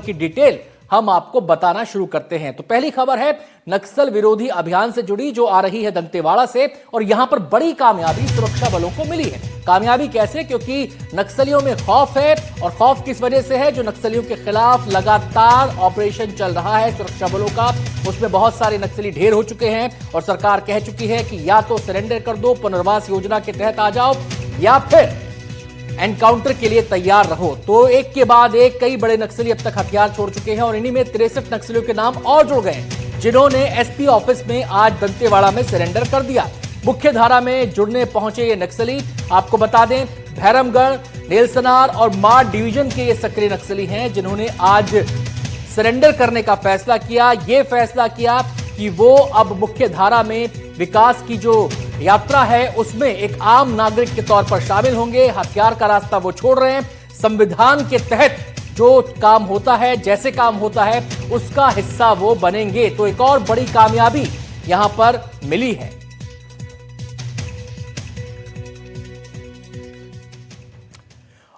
की डिटेल हम आपको बताना शुरू करते हैं। तो पहली खबर है नक्सल विरोधी अभियान से जुड़ी, जो आ रही है दंतेवाड़ा से, और यहां पर बड़ी कामयाबी सुरक्षा बलों को मिली है। कामयाबी कैसे? क्योंकि नक्सलियों में खौफ है, और खौफ किस वजह से है? जो नक्सलियों के खिलाफ लगातार ऑपरेशन चल रहा है सुरक्षा बलों का, उसमें बहुत सारे नक्सली ढेर हो चुके हैं और सरकार कह चुकी है कि या तो सरेंडर कर दो, पुनर्वास योजना के तहत आ जाओ, या फिर एनकाउंटर के लिए तैयार रहो। तो एक के बाद एक कई बड़े नक्सली अब तक हथियार छोड़ चुके हैं, और इन्हीं में 63 नक्सलियों के नाम और जुड़ गए, जिन्होंने एसपी ऑफिस में आज दंतेवाड़ा में सरेंडर कर दिया। मुख्य धारा में जुड़ने पहुंचे ये नक्सली, आपको बता दें, भैरमगढ़, नेलसनार और मार डिवीजन के ये सक्रिय नक्सली हैं, जिन्होंने आज सरेंडर करने का फैसला किया। ये फैसला किया कि वो अब मुख्य धारा में विकास की जो यात्रा है उसमें एक आम नागरिक के तौर पर शामिल होंगे। हथियार का रास्ता वो छोड़ रहे हैं, संविधान के तहत जो काम होता है, जैसे काम होता है, उसका हिस्सा वो बनेंगे। तो एक और बड़ी कामयाबी यहां पर मिली है।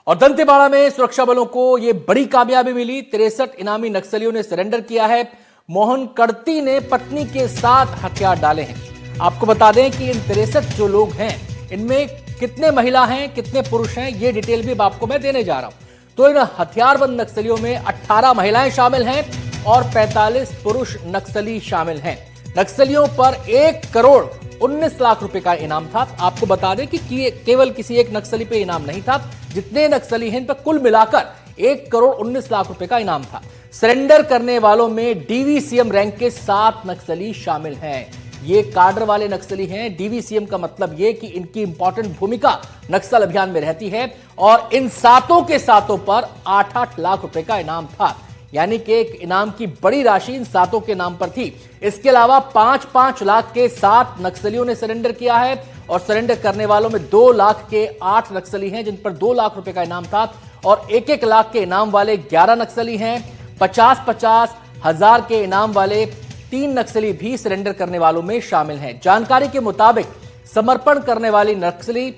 और दंतेवाड़ा में सुरक्षा बलों को यह बड़ी कामयाबी मिली। 63 इनामी नक्सलियों ने सरेंडर किया है। मोहन कड़ती ने पत्नी के साथ हथियार डाले हैं। आपको बता दें कि इन 63 जो लोग हैं, इनमें कितने महिला हैं, कितने पुरुष हैं, ये डिटेल भी आपको मैं देने जा रहा हूं। तो इन हथियारबंद नक्सलियों में 18 महिलाएं शामिल हैं और 45 पुरुष नक्सली शामिल हैं। नक्सलियों पर 1 करोड़ 19 लाख रुपए का इनाम था। आपको बता दें कि केवल किसी एक नक्सली पे इनाम नहीं था, जितने नक्सली हैं इन पर कुल मिलाकर 1 करोड़ 19 लाख रुपए का इनाम था। सरेंडर करने वालों में डीवीसीएम रैंक के 7 नक्सली शामिल हैं। ये काडर वाले नक्सली हैं। डीवीसीएम का मतलब ये कि इनकी इंपॉर्टेंट भूमिका नक्सल अभियान में रहती है, और इन सातों के सातों पर 8-8 लाख रुपए का इनाम था। यानी कि एक इनाम की बड़ी राशि इन सातों के नाम पर थी। इसके अलावा 5-5 लाख के 7 नक्सलियों ने सरेंडर किया है, और सरेंडर करने वालों में 2 लाख के 8 नक्सली हैं, जिन पर 2 लाख रुपए का इनाम था, और 1-1 लाख के इनाम वाले 11 नक्सली हैं। 50-50 हजार के इनाम वाले 3 नक्सली भी सरेंडर करने वालों में शामिल हैं। जानकारी के मुताबिक समर्पण करने वाली नक्सली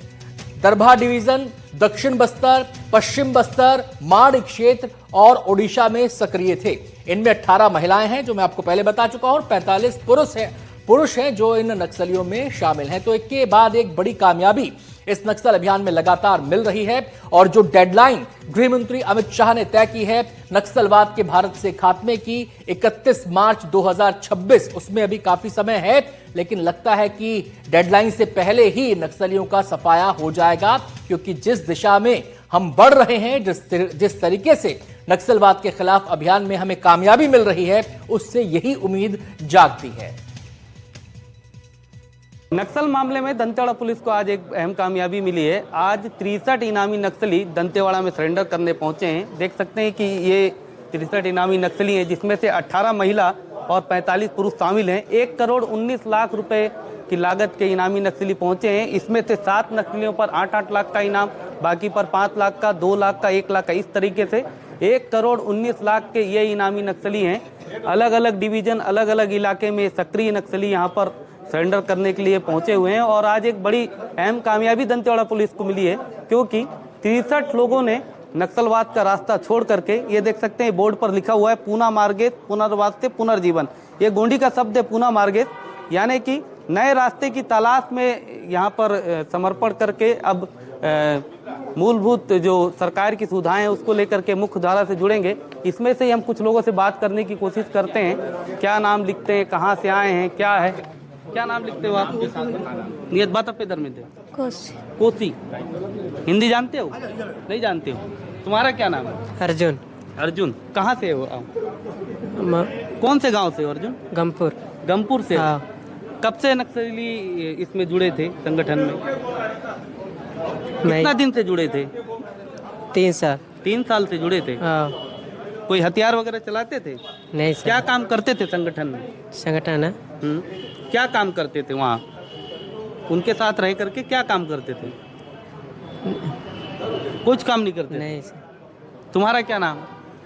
दरभा डिवीजन, दक्षिण बस्तर, पश्चिम बस्तर, माड़ क्षेत्र और ओडिशा में सक्रिय थे। इनमें 18 महिलाएं हैं, जो मैं आपको पहले बता चुका हूं, और 45 पुरुष हैं जो इन नक्सलियों में शामिल हैं। तो एक के बाद एक बड़ी कामयाबी इस नक्सल अभियान में लगातार मिल रही है, और जो डेडलाइन गृह मंत्री अमित शाह ने तय की है नक्सलवाद के भारत से खात्मे की, 31 मार्च 2026, उसमें अभी काफी समय है, लेकिन लगता है कि डेडलाइन से पहले ही नक्सलियों का सफाया हो जाएगा। क्योंकि जिस दिशा में हम बढ़ रहे हैं, जिस तरीके से नक्सलवाद के खिलाफ अभियान में हमें कामयाबी मिल रही है, उससे यही उम्मीद जागती है। नक्सल मामले में दंतेवाड़ा पुलिस को आज एक अहम कामयाबी मिली है। आज 63 इनामी नक्सली दंतेवाड़ा में सरेंडर करने पहुंचे हैं। देख सकते हैं कि ये 63 इनामी नक्सली हैं, जिसमें से 18 महिला और 45 पुरुष शामिल हैं। 1 करोड़ 19 लाख रुपए की लागत के इनामी नक्सली पहुंचे हैं। इसमें से 7 नक्सलियों पर 8-8 लाख का इनाम, बाकी पर 5 लाख का, 2 लाख का, 1 लाख का, इस तरीके से 1 करोड़ 19 लाख के ये इनामी नक्सली हैं। अलग अलग डिवीजन, अलग अलग इलाके में सक्रिय नक्सली यहाँ पर सरेंडर करने के लिए पहुंचे हुए हैं। और आज एक बड़ी अहम कामयाबी दंतेवाड़ा पुलिस को मिली है, क्योंकि 63 लोगों ने नक्सलवाद का रास्ता छोड़ करके, ये देख सकते हैं बोर्ड पर लिखा हुआ है, पूना मार्गेत पुनर्वास से पुनर्जीवन। ये गोंडी का शब्द है, पूना मार्गेत, यानी कि नए रास्ते की तलाश में यहाँ पर समर्पण करके अब मूलभूत जो सरकार की सुविधाएं हैं उसको लेकर के मुख्य धारा से जुड़ेंगे। इसमें से हम कुछ लोगों से बात करने की कोशिश करते हैं। क्या नाम लिखते हैं, कहाँ से आए हैं, क्या है, क्या नाम लिखते हो आप? नियत बात पे दर में दे। कोसी। हिंदी जानते हो? नहीं जानते हो? तुम्हारा क्या नाम है? अर्जुन। अर्जुन, कहाँ से हो? कौन से गांव से हो अर्जुन? गमपुर। गमपुर से। हाँ। कब से नक्सली इसमें जुड़े थे, संगठन में? कितना दिन से जुड़े थे? 3 साल। 3 साल से जुड़े थे। हाँ। कोई हथियार वगैरह चलाते थे? नहीं सर। क्या काम करते थे संगठन में? संगठन है। क्या काम करते थे वहाँ? उनके साथ रह करके क्या काम करते थे? कुछ काम नहीं करते? नहीं सर। तुम्हारा क्या नाम?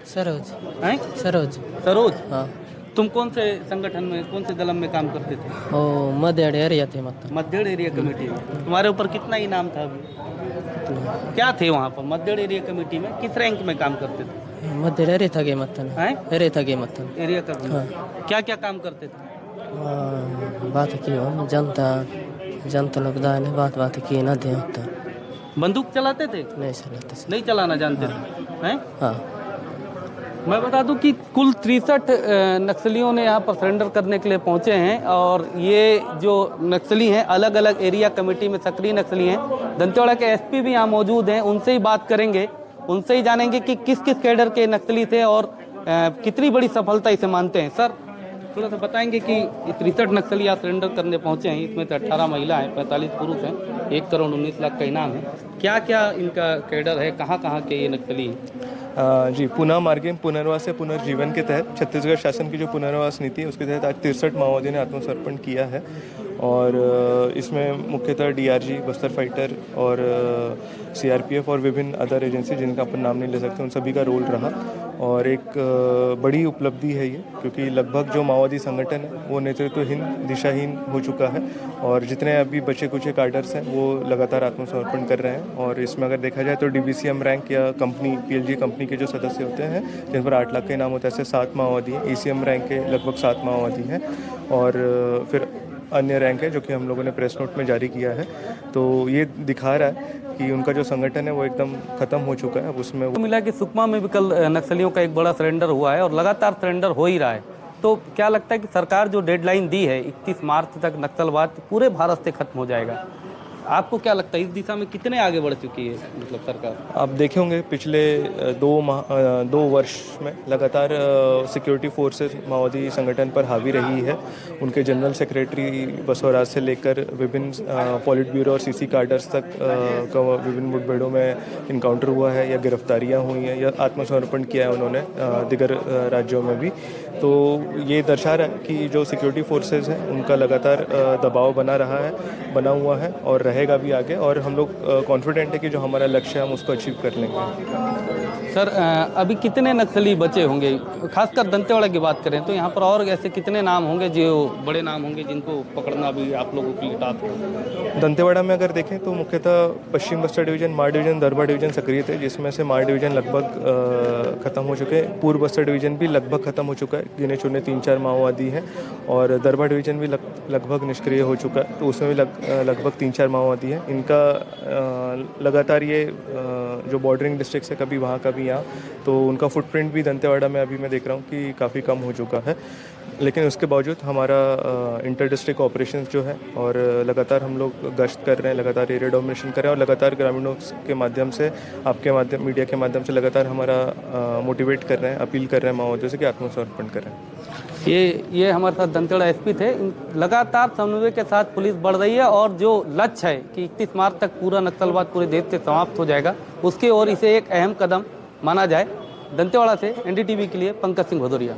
सरोज। हैं? सरोज। सरोज। हाँ। तुम कौन से संगठन में, कौन से दलम में काम करते थे? ओ मध्य एरिया थे, मतलब मध्यड़ एरिया कमेटी में। तुम्हारे ऊपर कितना इनाम था अभी? क्या थे वहाँ पर मध्यड़ एरिया कमेटी में? किस रैंक में काम करते थे? मध्य रेथगे मतन हैं रेथगे मतन एरिया का क्या क्या काम करते थे? बात की हो जनता लोग दाने बात की ना दे होता बंदूक चलाते थे? नहीं चलाते सर। नहीं चलाना जानते थे हैं? हाँ मैं बता दूं कि कुल 63 नक्सलियों ने यहाँ पर सरेंडर करने के लिए पहुँचे हैं और ये जो नक्सली हैं अलग अलग एरिया कमेटी में सक्रिय नक्सली हैं। दंतेवाड़ा के एसपी भी यहाँ मौजूद हैं, उनसे ही बात करेंगे, उनसे ही जानेंगे कि किस किस कैडर के नक्सली थे और कितनी बड़ी सफलता इसे मानते हैं। सर थोड़ा सा बताएंगे कि 63 नक्सली यहाँ सरेंडर करने पहुँचे हैं, इसमें से 18 महिला हैं, 45 पुरुष हैं, 1 करोड़ 19 लाख का इनाम है। क्या क्या इनका कैडर है, कहाँ कहाँ के ये नक्सली हैं? जी, पुनः मार्गेम पुनर्वास या पुनर्जीवन के तहत छत्तीसगढ़ शासन की जो पुनर्वास नीति है उसके तहत आज 63 माओवादियों ने आत्मसमर्पण किया है और इसमें मुख्यतः डीआरजी, बस्तर फाइटर और सीआरपीएफ और विभिन्न अदर एजेंसी जिनका अपन नाम नहीं ले सकते उन सभी का रोल रहा और एक बड़ी उपलब्धि है ये, क्योंकि लगभग जो माओवादी संगठन है वो नेतृत्वहीन, दिशाहीन हो चुका है और जितने अभी बचे कुछ कैडर्स हैं वो लगातार आत्मसमर्पण कर रहे हैं। और इसमें अगर देखा जाए तो डीबीसीएम रैंक या कंपनी पीएलजी कंपनी के जो सदस्य होते हैं जिन पर 8 लाख का इनाम होता है, ऐसे 7 माओवादी हैं। ईसीएम रैंक के लगभग 7 माओवादी हैं और फिर अन्य रैंक है जो कि हम लोगों ने प्रेस नोट में जारी किया है। तो ये दिखा रहा है कि उनका जो संगठन है वो एकदम खत्म हो चुका है। अब उसमें मिला कि सुकमा में भी कल नक्सलियों का एक बड़ा सरेंडर हुआ है और लगातार सरेंडर हो ही रहा है। तो क्या लगता है कि सरकार जो डेडलाइन दी है 31 मार्च तक नक्सलवाद पूरे भारत से खत्म हो जाएगा, आपको क्या लगता है इस दिशा में कितने आगे बढ़ चुकी है मतलब सरकार? आप देखे होंगे पिछले 2 वर्ष में लगातार सिक्योरिटी फोर्सेस माओवादी संगठन पर हावी रही है। उनके जनरल सेक्रेटरी बसवराज से लेकर विभिन्न पॉलिट ब्यूरो और सीसी कार्डर्स तक विभिन्न मुठभेड़ों में इनकाउंटर हुआ है या गिरफ्तारियां हुई हैं या आत्मसमर्पण किया है उन्होंने दिगर राज्यों में भी। तो ये दर्शा रहा है कि जो सिक्योरिटी फोर्सेस हैं उनका लगातार दबाव बना हुआ है और रहेगा भी आगे और हम लोग कॉन्फिडेंट है कि जो हमारा लक्ष्य है हम उसको अचीव कर लेंगे। सर अभी कितने नक्सली बचे होंगे, खासकर दंतेवाड़ा की बात करें तो यहाँ पर और ऐसे कितने नाम होंगे जो बड़े नाम होंगे जिनको पकड़ना भी आप लोगों के लिए टास्क है? दंतेवाड़ा में अगर देखें तो मुख्यतः पश्चिम बस्तर डिवीजन, मार डिवीजन, दरबा डिवीजन सक्रिय थे, जिसमें से मार डिवीजन लगभग खत्म हो चुके हैं। पूर्व बस्तर डिवीजन भी लगभग खत्म हो चुका है, गिने चुने 3-4 माओवादी हैं और दरबा डिवीजन भी लगभग निष्क्रिय हो चुका है, तो उसमें भी लगभग 3-4 माओवादी हैं। इनका लगातार ये जो बॉर्डरिंग डिस्ट्रिक्ट है कभी वहाँ कभी यहाँ, तो उनका फुटप्रिंट भी दंतेवाड़ा में अभी मैं देख रहा हूँ कि काफ़ी कम हो चुका है। लेकिन उसके बावजूद हमारा इंटर डिस्ट्रिक्ट ऑपरेशंस जो है और लगातार हम लोग गश्त कर रहे हैं, लगातार एरिया डोमिनेशन कर रहे हैं और लगातार ग्रामीणों के माध्यम से, आपके माध्यम, मीडिया के माध्यम से लगातार हमारा मोटिवेट कर रहे हैं, अपील कर रहे हैं माओवादियों से कि आत्मसमर्पण करें। ये हमारे साथ दंतेवाड़ा एसपी थे। लगातार समन्वय के साथ पुलिस बढ़ रही है और जो लक्ष्य है कि 31 मार्च तक पूरा नक्सलवाद पूरे देश से समाप्त हो जाएगा, उसके ओर इसे एक अहम कदम माना जाए। दंतेवाड़ा से एनडीटीवी के लिए पंकज सिंह भदौरिया।